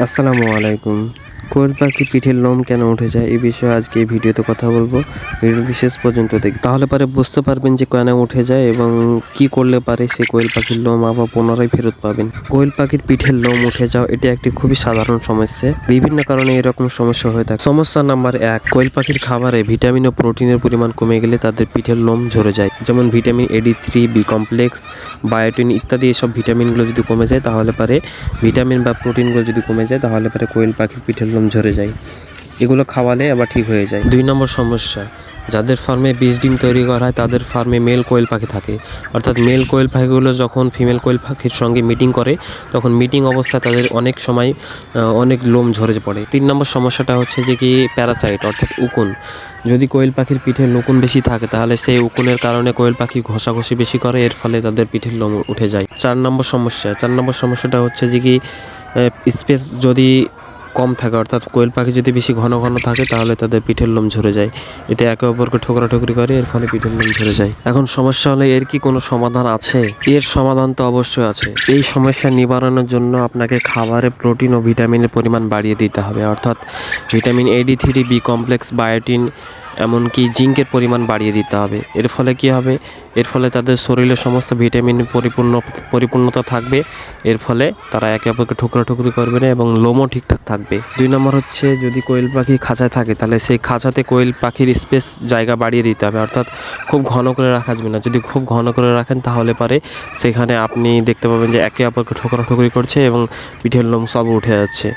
আসসালামু আলাইকুম। কোয়েল পাখির পিঠের লোম কেন উঠে যায় এই বিষয়ে আজকে এই ভিডিওতে কথা বলবো। ভিডিওটি শেষ পর্যন্ত তাহলে পারে বুঝতে পারবেন যে কেন উঠে যায় এবং কি করলে পারে সে কোয়েল পাখির লোম আবার পুনরায় ফেরত পাবেন। কোয়েল পাখির পিঠের লোম উঠে যাওয়া এটি একটি খুবই সাধারণ সমস্যা। বিভিন্ন কারণে এরকম সমস্যা হয়ে থাকে। সমস্যা নাম্বার 1, কোয়েল পাখির খাবারে ভিটামিন ও প্রোটিনের পরিমাণ কমে গেলে তাদের পিঠের লোম ঝরে যায়। যেমন ভিটামিন AD3, বি কমপ্লেক্স, বায়োটিন ইত্যাদি এসব ভিটামিনগুলো যদি কমে যায় তাহলে পারে ভিটামিন বা প্রোটিনগুলো যদি কমে যায় তাহলে পারে কোয়েল পাখির পিঠের লোম ঝরে যায়। এগুলো খাওয়ালে আবার ঠিক হয়ে যায়। 2 নম্বর সমস্যা, যাদের ফার্মে বীজ ডিম তৈরি করা হয় তাদের ফার্মে মেল কোয়েল পাখি থাকে, অর্থাৎ মেল কোয়েল পাখিগুলো যখন ফিমেল কোয়েল পাখির সঙ্গে মিটিং করে তখন মিটিং অবস্থায় তাদের অনেক সময় অনেক লোম ঝরে পড়ে। 3 নম্বর সমস্যাটা হচ্ছে যে কি প্যারাসাইট অর্থাৎ উকুন। যদি কোয়েল পাখির পিঠে উকুন বেশি থাকে তাহলে সেই উকুনের কারণে কোয়েল পাখি ঘষাঘষি বেশি করে, এর ফলে তাদের পিঠের লোম উঠে যায়। 4 নম্বর সমস্যাটা হচ্ছে যে কি স্পেস যদি কম থাকে, অর্থাৎ কোয়েল পাখি যদি বেশি ঘন ঘন থাকে তাহলে তাদের পিঠের লোম ঝরে যায়। এতে একে অপরকে ঠোকরাঠুকরি করে, এর ফলে পিঠের লোম ঝরে যায়। এখন সমস্যা হলো এর কি কোনো সমাধান আছে? এর সমাধান তো অবশ্যই আছে। এই সমস্যা নিবারণের জন্য আপনাকে খাবারে প্রোটিন ও ভিটামিনের পরিমাণ বাড়িয়ে দিতে হবে, অর্থাৎ ভিটামিন AD3, বি কমপ্লেক্স, বায়োটিন এমনকি জিঙ্কের পরিমাণ বাড়িয়ে দিতে হবে। এর ফলে কি হবে? এর ফলে তাদের শরীরে সমস্ত ভিটামিন পরিপূর্ণতা থাকবে। এর ফলে তারা একে অপরকে ঠুকরি করবে না এবং লোমও ঠিকঠাক থাকবে। 2 নম্বর হচ্ছে, যদি কোয়েল পাখি খাঁচায় থাকে তাহলে সেই খাঁচাতে কোয়েল পাখির স্পেস জায়গা বাড়িয়ে দিতে হবে, অর্থাৎ খুব ঘন করে রাখা যাবে না। যদি খুব ঘন করে রাখেন তাহলে পারে সেখানে আপনি দেখতে পাবেন যে একে অপরকে ঠুকরি করছে এবং পিঠের লোম সব উঠে যাচ্ছে।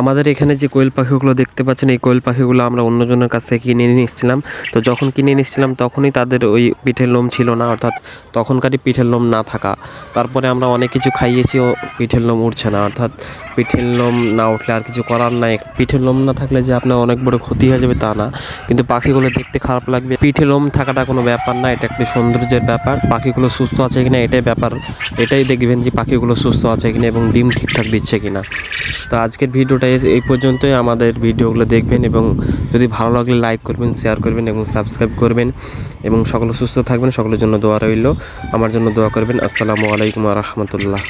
আমাদের এখানে যে কোয়েল পাখিগুলো দেখতে পাচ্ছেন, এই কোয়েল পাখিগুলো আমরা অন্যজনের কাছ থেকে কিনে নিয়ে এসেছিলাম। তো যখন কিনে নিয়ে এসেছিলাম তখনই তাদের ওই পিঠের লোম ছিল না, অর্থাৎ তখনকারই পিঠের লোম না থাকা। তারপরে আমরা অনেক কিছু খাইয়েছি ও পিঠের লোম উঠছে না, অর্থাৎ পিঠের লোম না উঠলে আর কিছু করার নাই। পিঠের লোম না থাকলে যে আপনার অনেক বড় ক্ষতি হয়ে যাবে তা না, কিন্তু পাখিগুলো দেখতে খারাপ লাগবে। পিঠে লোম থাকাটা কোনো ব্যাপার না, এটা একটি সৌন্দর্যের ব্যাপার। পাখিগুলো সুস্থ আছে কিনা এটাই ব্যাপার, এটাই দেখবেন যে পাখিগুলো সুস্থ আছে কিনা এবং ডিম ঠিকঠাক দিচ্ছে কিনা। তো আজকের ভিডিওটা এই পর্যন্তই। আমাদের ভিডিওগুলো দেখবেন এবং যদি ভালো লাগলে লাইক করবেন, শেয়ার করবেন এবং সাবস্ক্রাইব করবেন এবং সকলে সুস্থ থাকবেন। সকলের জন্য দোয়া রইল, আমার জন্য দোয়া করবেন। আসসালামু আলাইকুম ওয়া রাহমাতুল্লাহ।